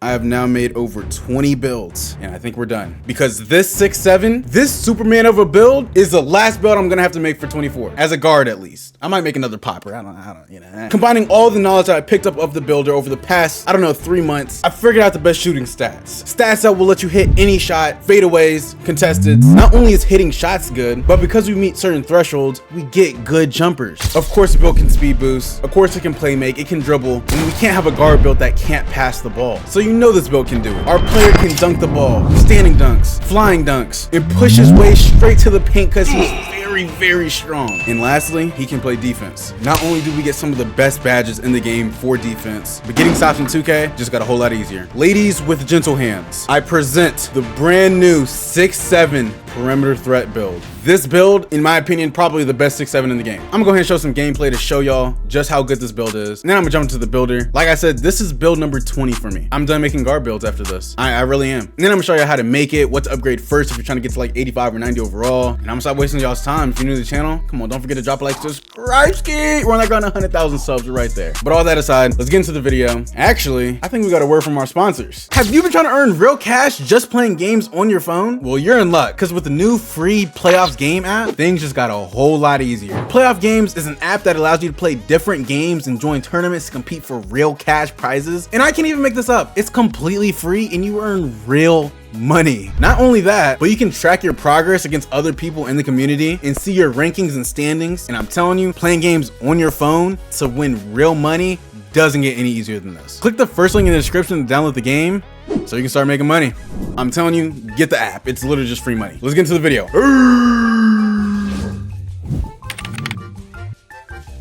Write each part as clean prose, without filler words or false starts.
I have now made over 20 builds, and I think we're done. Because this 6'7", this Superman of a build is the last build I'm gonna have to make for 24, as a guard at least. I might make another popper, I don't, you know. Combining all the knowledge that I picked up of the builder over the past, I don't know, 3 months, I figured out the best shooting stats. Stats that will let you hit any shot, fadeaways, contesteds. Not only is hitting shots good, but because we meet certain thresholds, we get good jumpers. Of course, the build can speed boost. Of course, it can play make, it can dribble, and we can't have a guard build that can't pass the ball. So you know this build can do it. Our player can dunk the ball, standing dunks, flying dunks, and push his way straight to the paint because he's very strong. And lastly, he can play defense. Not only do we get some of the best badges in the game for defense, but getting stops in 2K just got a whole lot easier. Ladies with gentle hands, I present the brand new 6'7" perimeter threat build. This build, in my opinion, probably the best 6'7" in the game. I'm gonna go ahead and show some gameplay to show y'all just how good this build is. And then I'm gonna jump into the builder. Like I said, this is build number 20 for me. I'm done making guard builds after this. I really am. And then I'm gonna show you how to make it, what to upgrade first if you're trying to get to like 85 or 90 overall. And I'm gonna stop wasting y'all's time. If you're new to the channel, come on, don't forget to drop a like, subscribe, ski. We're on that ground 100,000 subs right there. But all that aside, let's get into the video. Actually, I think we got a word from our sponsors. Have you been trying to earn real cash just playing games on your phone? Well, you're in luck, because with the new free Playoffs game app, things just got a whole lot easier. Playoff Games is an app that allows you to play different games and join tournaments to compete for real cash prizes. And I can't even make this up. It's completely free and you earn real money. Not only that, but you can track your progress against other people in the community and see your rankings and standings. And I'm telling you, playing games on your phone to win real money doesn't get any easier than this. Click the first link in the description to download the game so you can start making money. I'm telling you, get the app. It's literally just free money. Let's get into the video.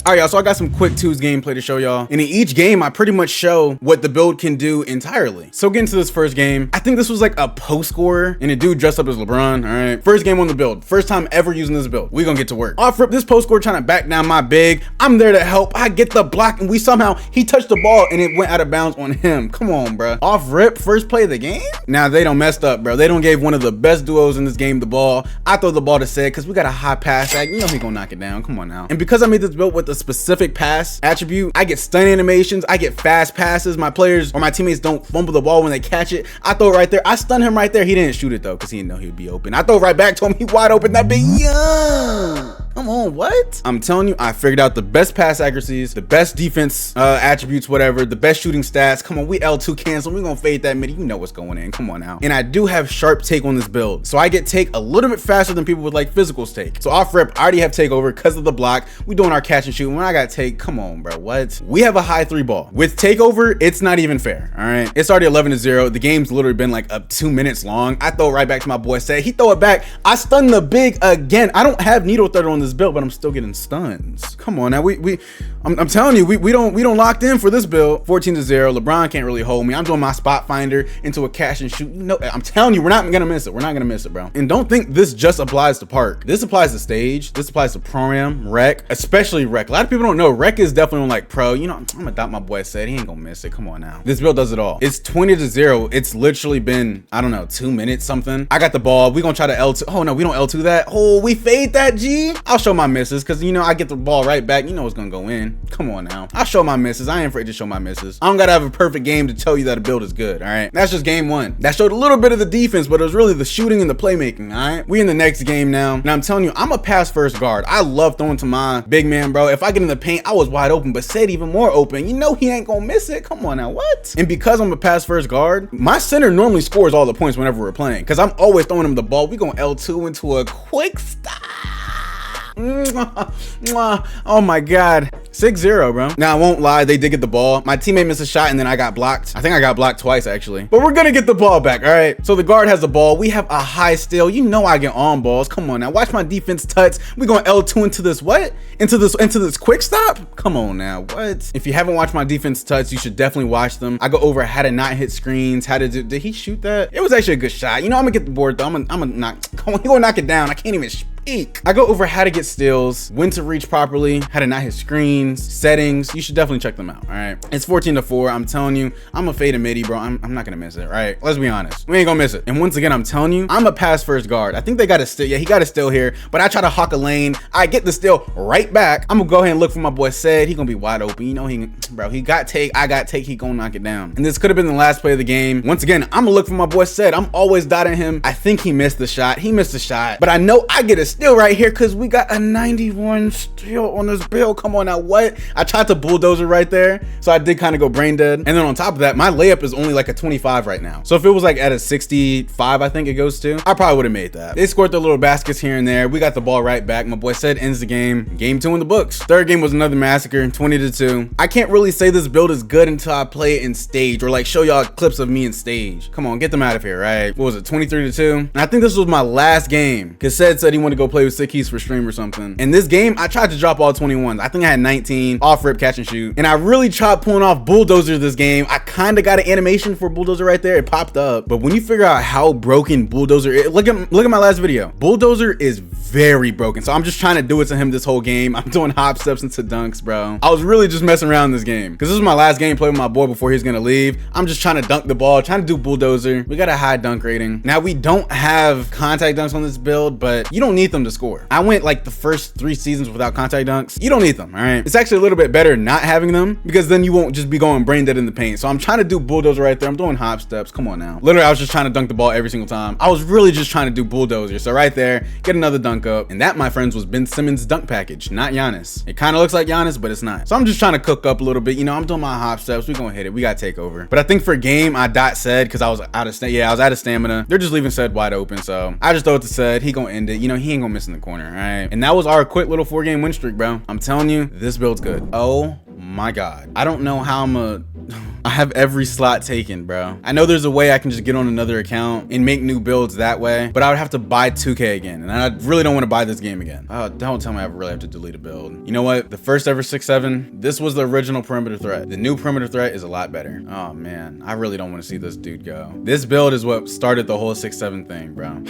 All right, y'all, so I got some quick twos gameplay to show y'all. And in each game, I pretty much show what the build can do entirely. So getting to this first game, I think this was like a post scorer and a dude dressed up as LeBron, all right? First game on the build, first time ever using this build. We gonna get to work. Off rip, this post scorer trying to back down my big. I'm there to help. I get the block and he touched the ball and it went out of bounds on him. Come on, bro. Off rip, first play of the game? Now they don't messed up, bro. They don't gave one of the best duos in this game the ball. I throw the ball to Sid because we got a high pass act. You know he gonna knock it down. Come on now. And because I made this build with the specific pass attribute, I get stun animations, I get fast passes, my players or my teammates don't fumble the ball when they catch it. I throw it right there. I stun him right there. He didn't shoot it though because he didn't know he would be open. I throw it right back to him. He wide open. That big, yeah. Come on, what? I'm telling you, I figured out the best pass accuracies, the best defense attributes, whatever, the best shooting stats. Come on, we L2 cancel. We gonna fade that mid. You know what's going in. Come on now. And I do have sharp take on this build. So I get take a little bit faster than people with like physicals take. So off rip, I already have take over because of the block. We doing our catch and shoot. When I got take, come on, bro, what? We have a high 3 ball. With takeover, it's not even fair, all right? It's already 11-0. The game's literally been like up 2 minutes long. I throw it right back to my boy Say. He throw it back. I stun the big again. I don't have needle threader on this build, but I'm still getting stuns. Come on now, I'm telling you, we don't locked in for this build. 14-0. LeBron can't really hold me. I'm doing my spot finder into a catch and shoot. No, I'm telling you, we're not gonna miss it. We're not gonna miss it, bro. And don't think this just applies to park. This applies to stage. This applies to pro-am, rec, especially rec. A lot of people don't know rec is definitely on like pro. You know, I'm gonna adopt my boy Said. He ain't gonna miss it. Come on now. This build does it all. It's 20-0. It's literally been, I don't know, 2 minutes something. I got the ball. We gonna try to L2. Oh no, we don't L2 that. Oh, we fade that G. I'll show my misses because you know I get the ball right back. You know it's gonna go in. Come on now. I'll show my misses. I ain't afraid to show my misses. I don't gotta have a perfect game to tell you that a build is good. All right. That's just game one. That showed a little bit of the defense, but it was really the shooting and the playmaking. All right. We in the next game now. Now I'm telling you, I'm a pass first guard. I love throwing to my big man, bro. If I get in the paint, I was wide open, but Said even more open. You know he ain't gonna miss it. Come on now. What? And because I'm a pass first guard, my center normally scores all the points whenever we're playing because I'm always throwing him the ball. We gonna L2 into a quick stop. Oh my god. 6-0, bro. Now I won't lie, they did get the ball. My teammate missed a shot and then I got blocked. I think I got blocked twice actually, but we're gonna get the ball back. All right, so the guard has the ball. We have a high steal. You know I get on balls. Come on now, watch my defense touch. We going L2 into this what? Into this quick stop. Come on now, what? If you haven't watched my defense touch, you should definitely watch them. I go over how to not hit screens, how to do. Did he shoot that? It was actually a good shot. You know I'm gonna get the board though. I'm gonna knock. Come on, he gonna knock it down. I can't even Eek. I go over how to get steals, when to reach properly, how to not hit screens, settings. You should definitely check them out, all right? It's 14-4. I'm telling you, I'm a fade a midi, bro. I'm not gonna miss it, right? Let's be honest. We ain't gonna miss it. And once again, I'm telling you, I'm a pass first guard. I think they got a steal. Yeah, he got a steal here, but I try to hawk a lane. I get the steal right back. I'm gonna go ahead and look for my boy Said. He gonna be wide open. You know, he got take, I got take, he gonna knock it down. And this could have been the last play of the game. Once again, I'm gonna look for my boy Said. I'm always dotting him. I think he missed the shot. He missed the shot, but I know I get a steal right here because we got a 91 steal on this build. Come on now, what? I tried to bulldozer right there, so I did kind of go brain dead. And then on top of that, my layup is only like a 25 right now. So if it was like at a 65, I think it goes to, I probably would have made that. They scored their little baskets here and there. We got the ball right back. My boy Said ends the game. Game 2 in the books. Third game was another massacre, 20-2. I can't really say this build is good until I play it in stage or like show y'all clips of me in stage. Come on, get them out of here, right? What was it, 23-2? And I think this was my last game because said he wanted to go play with Sick Keys for stream or something. In this game, I tried to drop all 21s. I think I had 19 off rip catch and shoot. And I really tried pulling off bulldozer this game. I kind of got an animation for bulldozer right there. It popped up. But when you figure out how broken bulldozer is, look at my last video. Bulldozer is very broken. So I'm just trying to do it to him this whole game. I'm doing hop steps into dunks, bro. I was really just messing around in this game because this is my last game playing with my boy before he's gonna leave. I'm just trying to dunk the ball, trying to do bulldozer. We got a high dunk rating. Now we don't have contact dunks on this build, but you don't need them to score. I went like the first 3 seasons without contact dunks. You don't need them, all right? It's actually a little bit better not having them because then you won't just be going brain dead in the paint. So I'm trying to do bulldozer right there. I'm doing hop steps. Come on now. Literally, I was just trying to dunk the ball every single time. I was really just trying to do bulldozer. So right there, get another dunk up. And that, my friends, was Ben Simmons' dunk package, not Giannis. It kind of looks like Giannis, but it's not. So I'm just trying to cook up a little bit. You know, I'm doing my hop steps. We're gonna hit it. We gotta take over. But I think for game, I dot Said because I was out of I was out of stamina. They're just leaving Said wide open. So I just throw it to Said. He gonna end it. You know, he ain't gonna miss in the corner. All right. And that was our quick little 4-game win streak, bro. I'm telling you, this build's good. Oh my God. I don't know how I have every slot taken, bro. I know there's a way I can just get on another account and make new builds that way, but I would have to buy 2K again. And I really don't want to buy this game again. Don't tell me I really have to delete a build. You know what? The first ever 6-7, this was the original perimeter threat. The new perimeter threat is a lot better. Oh man, I really don't want to see this dude go. This build is what started the whole 6-7 thing, bro.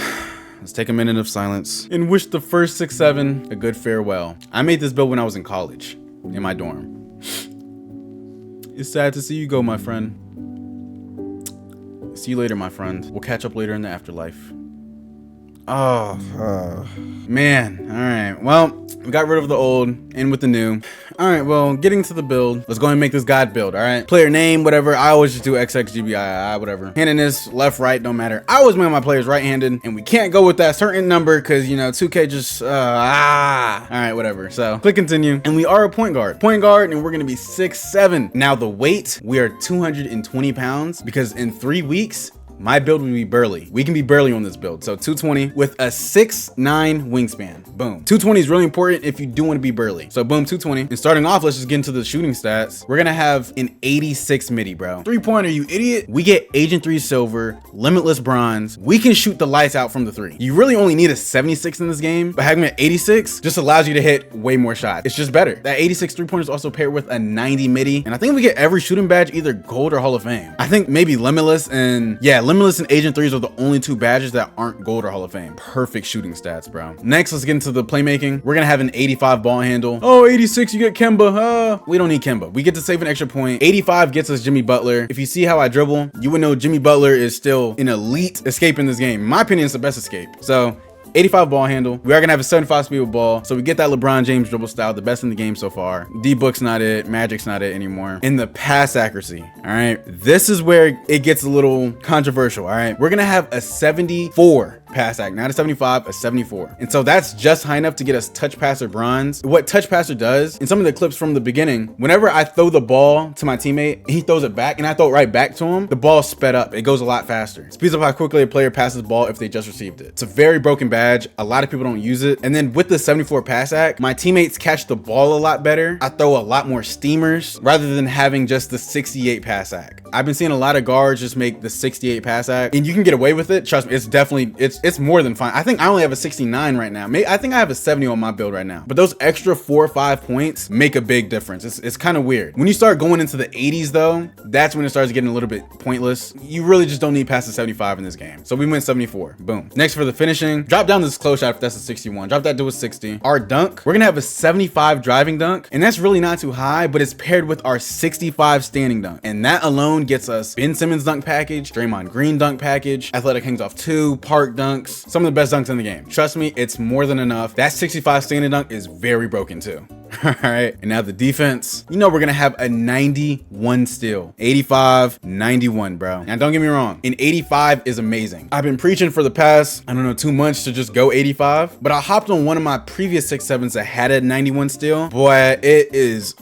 Let's take a minute of silence and wish the first 6-7 a good farewell. I made this build when I was in college, in my dorm. It's sad to see you go, my friend. See you later, my friend. We'll catch up later in the afterlife. Oh, man. All right. Well, we got rid of the old, in with the new. All right. Well, getting to the build. Let's go ahead and make this god build. All right. Player name, whatever. I always just do XXGBII, whatever. Handedness, left, right, don't matter. I always make my players right-handed, and we can't go with that certain number because, you know, 2K just, all right, whatever. So click continue. And we are a point guard, and we're going to be 6'7". Now the weight, we are 220 pounds because in 3 weeks, my build will be burly. We can be burly on this build. So 220 with a 6'9" wingspan. Boom. 220 is really important if you do want to be burly. So boom, 220. And starting off, let's just get into the shooting stats. We're gonna have an 86 midi, bro. 3-pointer, you idiot. We get Agent 3 silver, limitless bronze. We can shoot the lights out from the 3. You really only need a 76 in this game, but having an 86 just allows you to hit way more shots. It's just better. That 86 3-pointer is also paired with a 90 midi. And I think we get every shooting badge, either gold or Hall of Fame. I think maybe limitless and Limitless and Agent 3s are the only 2 badges that aren't gold or Hall of Fame. Perfect shooting stats, bro. Next, let's get into the playmaking. We're gonna have an 85 ball handle. Oh, 86, you get Kemba. We don't need Kemba. We get to save an extra point. 85 gets us Jimmy Butler. If you see how I dribble, you would know Jimmy Butler is still an elite escape in this game. In my opinion, it's the best escape. So 85 ball handle. We are gonna have a 75 speed with ball. So we get that LeBron James dribble style, the best in the game so far. D-Book's not it, Magic's not it anymore. In the pass accuracy, all right? This is where it gets a little controversial, all right? We're gonna have a 74 pass act, not a 75, a 74. And so that's just high enough to get us touch passer bronze. What touch passer does, in some of the clips from the beginning, whenever I throw the ball to my teammate, he throws it back and I throw it right back to him, the ball sped up. It goes a lot faster. Speeds up how quickly a player passes the ball if they just received it. It's a very broken badge. A lot of people don't use it. And then with the 74 pass act, my teammates catch the ball a lot better. I throw a lot more steamers rather than having just the 68 pass act. I've been seeing a lot of guards just make the 68 pass act and you can get away with it. Trust me, it's definitely, it's more than fine. I think I only have a 69 right now. I think I have a 70 on my build right now, but those extra 4 or 5 points make a big difference. It's kind of weird. When you start going into the 80s though, that's when it starts getting a little bit pointless. You really just don't need past the 75 in this game. So we went 74, boom. Next for the finishing, drop down down this close shot if that's a 61. Drop that to a 60. Our dunk, we're gonna have a 75 driving dunk, and that's really not too high, but it's paired with our 65 standing dunk. And that alone gets us Ben Simmons dunk package, Draymond Green dunk package, athletic hangs off 2, park dunks, some of the best dunks in the game. Trust me, it's more than enough. That 65 standing dunk is very broken too. All right, and now the defense, you know we're gonna have a 91 steal. 85, 91, bro. Now don't get me wrong, an 85 is amazing. I've been preaching for the past, I don't know, 2 months to just go 85, but I hopped on one of my previous 6-7s that had a 91 steal. Boy, it is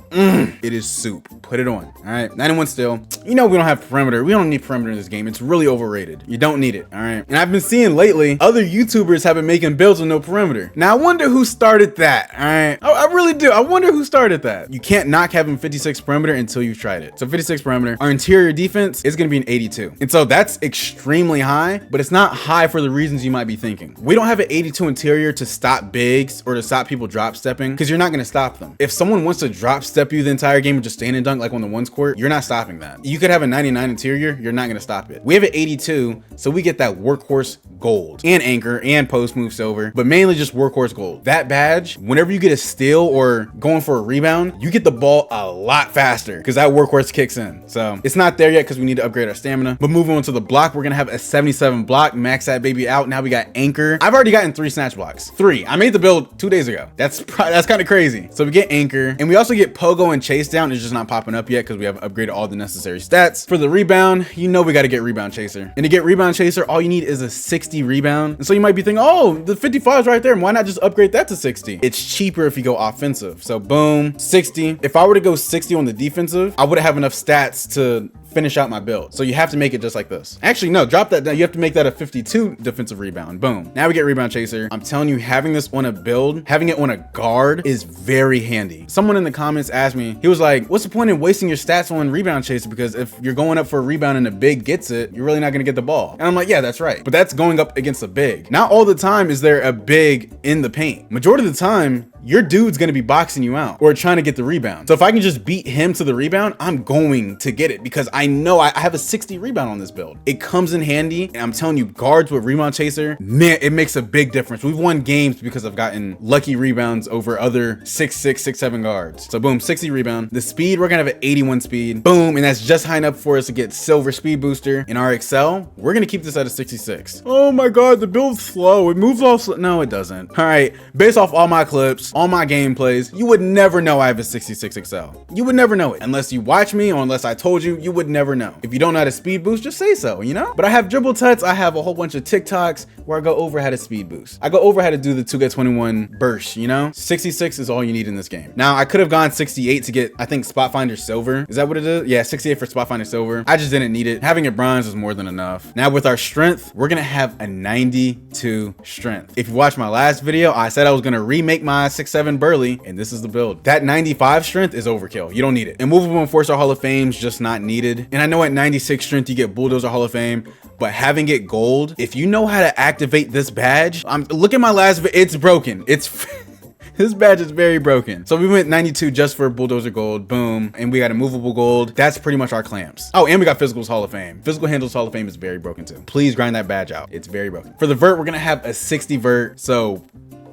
soup. Put it on. All right, 91 steal. You know we don't have perimeter. We don't need perimeter in this game. It's really overrated. You don't need it. All right, and I've been seeing lately other YouTubers have been making builds with no perimeter. Now I wonder who started that. All right, I really do. I wonder who started that. You can't knock having 56 perimeter until you've tried it. So 56 perimeter. Our interior defense is going to be an 82. And so that's extremely high, but it's not high for the reasons you might be thinking. We don't have an 82 interior to stop bigs or to stop people drop stepping, because you're not going to stop them. If someone wants to drop step you the entire game and just stand and dunk like on the ones court, you're not stopping that. You could have a 99 interior. You're not going to stop it. We have an 82. So we get that workhorse gold and anchor and post move silver, but mainly just workhorse gold. That badge, whenever you get a steal or going for a rebound, you get the ball a lot faster because that workhorse kicks in. So it's not there yet because we need to upgrade our stamina. But moving on to the block, we're gonna have a 77 block, max that baby out. Now we got anchor. I've already gotten 3 snatch blocks. 3. I made the build 2 days ago. That's kind of crazy. So we get anchor, and we also get pogo and chase down. It's just not popping up yet because we have upgraded all the necessary stats. For the rebound, you know we got to get rebound chaser. And to get rebound chaser, all you need is a 60 rebound. And so you might be thinking, oh, the 55 is right there. Why not just upgrade that to 60? It's cheaper if you go offensive. So boom, 60. If I were to go 60 on the defensive, I wouldn't have enough stats to finish out my build. So you have to make it just like this. Actually, no, drop that down. You have to make that a 52 defensive rebound. Boom. Now we get rebound chaser. I'm telling you, having this on a build, having it on a guard is very handy. Someone in the comments asked me, he was like, what's the point in wasting your stats on rebound chaser? Because if you're going up for a rebound and a big gets it, you're really not gonna get the ball. And I'm like, yeah, that's right. But that's going up against a big. Not all the time is there a big in the paint. Majority of the time, your dude's gonna be boxing you out or trying to get the rebound. So if I can just beat him to the rebound, I'm going to get it because I know I have a 60 rebound on this build. It comes in handy, and I'm telling you, guards with rebound chaser, man, it makes a big difference. We've won games because I've gotten lucky rebounds over other 6'6", 6'7" guards. So boom, 60 rebound. The speed, we're gonna have an 81 speed. Boom, and that's just high enough for us to get silver speed booster. In our Excel, we're gonna keep this at a 66. Oh my God, the build's slow. It moves off slow. No, it doesn't. All right, based off all my clips, all my gameplays, you would never know I have a 66 Excel. You would never know it. Unless you watch me or unless I told you, you would never know. If you don't know how to speed boost, just say so, you know? But I have dribble tuts. I have a whole bunch of TikToks where I go over how to speed boost. I go over how to do the 2K21 burst, you know? 66 is all you need in this game. Now, I could have gone 68 to get, I think, Spot Finder Silver. Is that what it is? Yeah, 68 for Spot Finder Silver. I just didn't need it. Having it bronze is more than enough. Now, with our strength, we're gonna have a 92 strength. If you watched my last video, I said I was gonna remake my 6'7" Burley, and this is the build. That 95 strength is overkill. You don't need it. And movable enforcer Hall of Fame is just not needed. And I know at 96 strength, you get Bulldozer Hall of Fame, but having it gold, if you know how to activate this badge, look at my last video, it's broken. It's this badge is very broken. So we went 92 just for Bulldozer Gold, boom, and we got a movable gold. That's pretty much our clamps. Oh, and we got Physicals Hall of Fame. Physical Handles Hall of Fame is very broken too. Please grind that badge out. It's very broken. For the vert, we're gonna have a 60 vert, so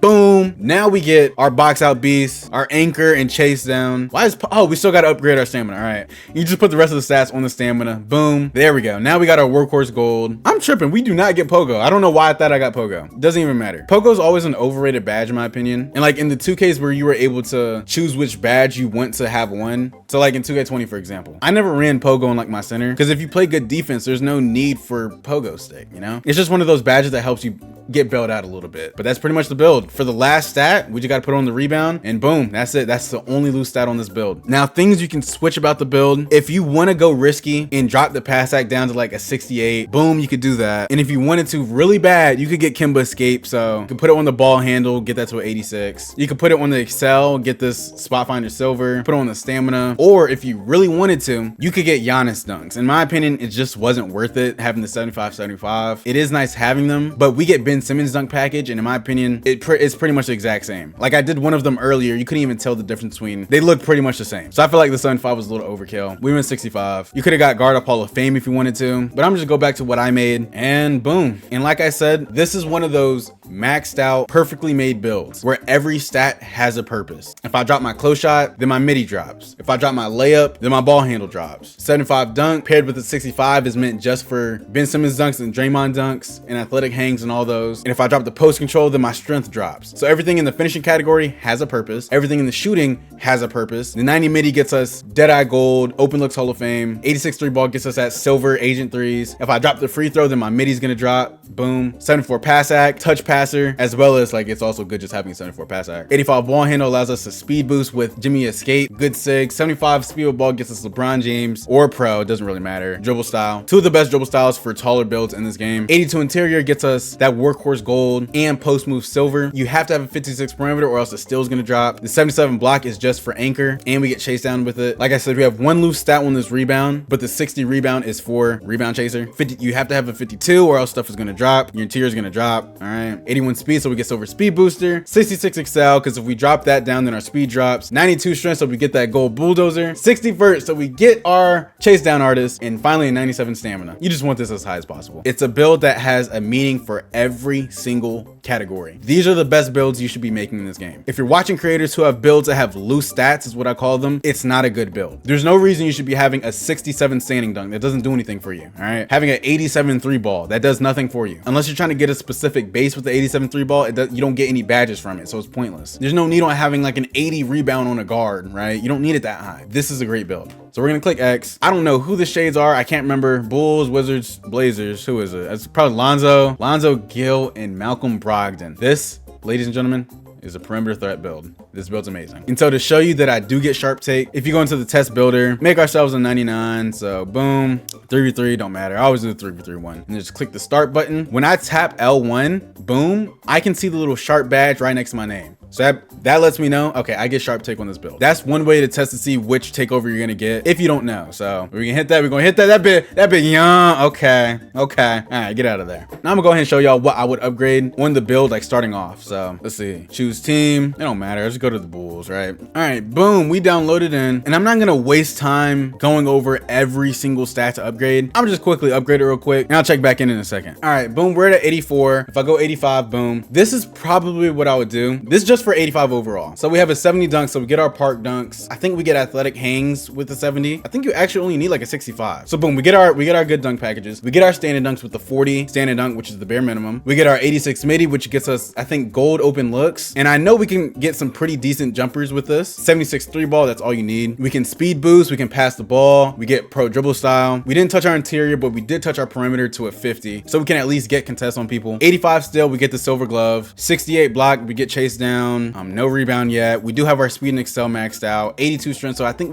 boom. Now we get our box out beast, our anchor and chase down. Why is, oh, we still got to upgrade our stamina. All right. You just put the rest of the stats on the stamina. Boom. There we go. Now we got our workhorse gold. I'm tripping. We do not get pogo. I don't know why I thought I got pogo. Doesn't even matter. Pogo is always an overrated badge in my opinion. And like in the 2Ks where you were able to choose which badge you want to have won. So like in 2K20, for example, I never ran pogo in like my center because if you play good defense, there's no need for pogo stick, you know? It's just one of those badges that helps you get bailed out a little bit, but that's pretty much the build. For the last stat, we just got to put on the rebound and boom, that's it. That's the only loose stat on this build. Now things you can switch about the build. If you want to go risky and drop the pass act down to like a 68, boom, you could do that. And if you wanted to really bad, you could get Kimba Escape. So you can put it on the ball handle, get that to an 86. You could put it on the Excel, get this Spot Finder Silver, put it on the stamina. Or if you really wanted to, you could get Giannis dunks. In my opinion, it just wasn't worth it having the 75-75. It is nice having them, but we get Ben Simmons dunk package, and in my opinion, it's pretty much the exact same. Like I did one of them earlier, you couldn't even tell the difference between, they look pretty much the same. So I feel like the 75 was a little overkill. We went 65. You could have got guard up Hall of Fame if you wanted to, but I'm just go back to what I made and boom. And like I said, this is one of those maxed out, perfectly made builds where every stat has a purpose. If I drop my close shot, then my midi drops. If I drop my layup, then my ball handle drops. 75 dunk paired with the 65 is meant just for Ben Simmons dunks and Draymond dunks and athletic hangs and all those. And if I drop the post control, then my strength drops. So everything in the finishing category has a purpose. Everything in the shooting has a purpose. The 90 midi gets us Deadeye Gold, Open Looks Hall of Fame. 86 3 ball gets us at Silver Agent threes. If I drop the free throw, then my midi's gonna drop. Boom. 74 pass act, touch passer, as well as like it's also good just having a 74 pass act. 85 ball handle allows us to speed boost with Jimmy Escape. Good sig. 75 speed with ball gets us LeBron James or pro, it doesn't really matter. Dribble style. Two of the best dribble styles for taller builds in this game. 82 interior gets us that workhorse gold and post move silver. You have to have a 56 perimeter or else the steal is gonna drop. The 77 block is just for anchor and we get chased down with it. Like I said, we have one loose stat on this rebound, but the 60 rebound is for rebound chaser. 50, you have to have a 52 or else stuff is gonna drop. Your interior is gonna drop. All right. 81 speed, so we get silver speed booster. 66 excel, because if we drop that down, then our speed drops. 92 strength, so we get that gold bulldozer. 60 vert, so we get our chase down artist. And finally, a 97 stamina. You just want this as high as possible. It's a build that has a meaning for every single category. These are the best builds you should be making in this game. If you're watching creators who have builds that have loose stats, is what I call them, it's not a good build. There's no reason you should be having a 67 standing dunk. That doesn't do anything for you. All right. Having an 87 3 ball, that does nothing for you. Unless you're trying to get a specific base with the 87 3 ball, you don't get any badges from it. So it's pointless. There's no need on having like an 80 rebound on a guard, right? You don't need it that high. This is a great build. So we're gonna click X. I don't know who the shades are. I can't remember. Bulls, Wizards, Blazers. Who is it? It's probably Lonzo Gill, and Malcolm Brogdon. This, ladies and gentlemen, is a perimeter threat build. This build's amazing. And so to show you that I do get sharp take, if you go into the test builder, make ourselves a 99. So boom, 3v3, don't matter. I always do the 3v3 one. And just click the start button. When I tap L1, boom, I can see the little sharp badge right next to my name. So that lets me know, okay, I get sharp take on this build. That's one way to test to see which takeover you're gonna get if you don't know. So we can hit that. We're gonna hit that bit, yeah, okay. All right, get out of there. Now I'm gonna go ahead and show y'all what I would upgrade on the build, like starting off. So let's see, choose team. It don't matter, let's go to the Bulls, right? All right, boom, we downloaded in, and I'm not gonna waste time going over every single stat to upgrade. I'm just quickly upgrade it real quick, and I'll check back in a second. All right, boom, we're at 84. If I go 85, boom. This is probably what I would do. This is just for 85 overall. So we have a 70 dunk, so we get our park dunks. I think we get athletic hangs with the 70. I think you actually only need like a 65. So boom, we get our good dunk packages. We get our standard dunks with the 40 standard dunk, which is the bare minimum. We get our 86 midi, which gets us, I think, gold open looks. And I know we can get some pretty decent jumpers with this. 76 3 ball, that's all you need. We can speed boost, we can pass the ball. We get pro dribble style. We didn't touch our interior, but we did touch our perimeter to a 50. So we can at least get contests on people. 85 still, we get the silver glove. 68 block, we get chased down. No rebound yet. We do have our speed and excel maxed out. 82 strength, so I think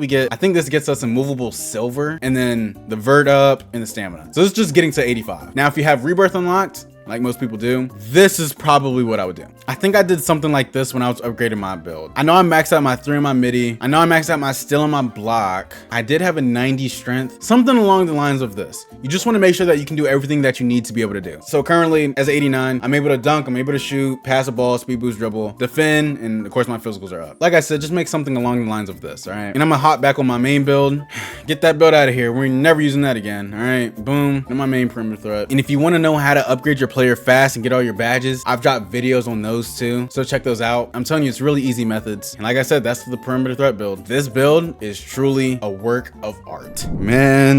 this gets us a movable silver, and then the vert up and the stamina. So it's just getting to 85. Now, if you have rebirth unlocked, like most people do, this is probably what I would do. I think I did something like this when I was upgrading my build. I know I maxed out my 3 and my midi. I know I maxed out my steal and my block. I did have a 90 strength, something along the lines of this. You just want to make sure that you can do everything that you need to be able to do. So currently, as an 89, I'm able to dunk, I'm able to shoot, pass a ball, speed boost, dribble, defend, and of course my physicals are up. Like I said, just make something along the lines of this, all right? And I'm gonna hop back on my main build. Get that build out of here. We're never using that again, all right? Boom, and my main perimeter threat. And if you want to know how to upgrade your player fast and get all your badges, I've dropped videos on those too, so check those out. I'm telling you, it's really easy methods. And like I said, that's the perimeter threat build. This build is truly a work of art. Man.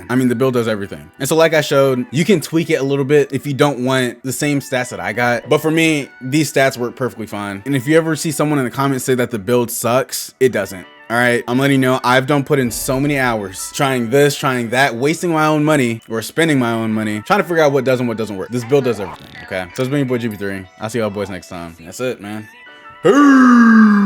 I mean, the build does everything. And so like I showed, you can tweak it a little bit if you don't want the same stats that I got. But for me, these stats work perfectly fine. And if you ever see someone in the comments say that the build sucks, it doesn't. All right, I'm letting you know, I've done put in so many hours trying this, trying that, wasting my own money or spending my own money, trying to figure out what does and what doesn't work. This build does everything, okay? So it's been your boy GB3. I'll see y'all boys next time. That's it, man. Peace.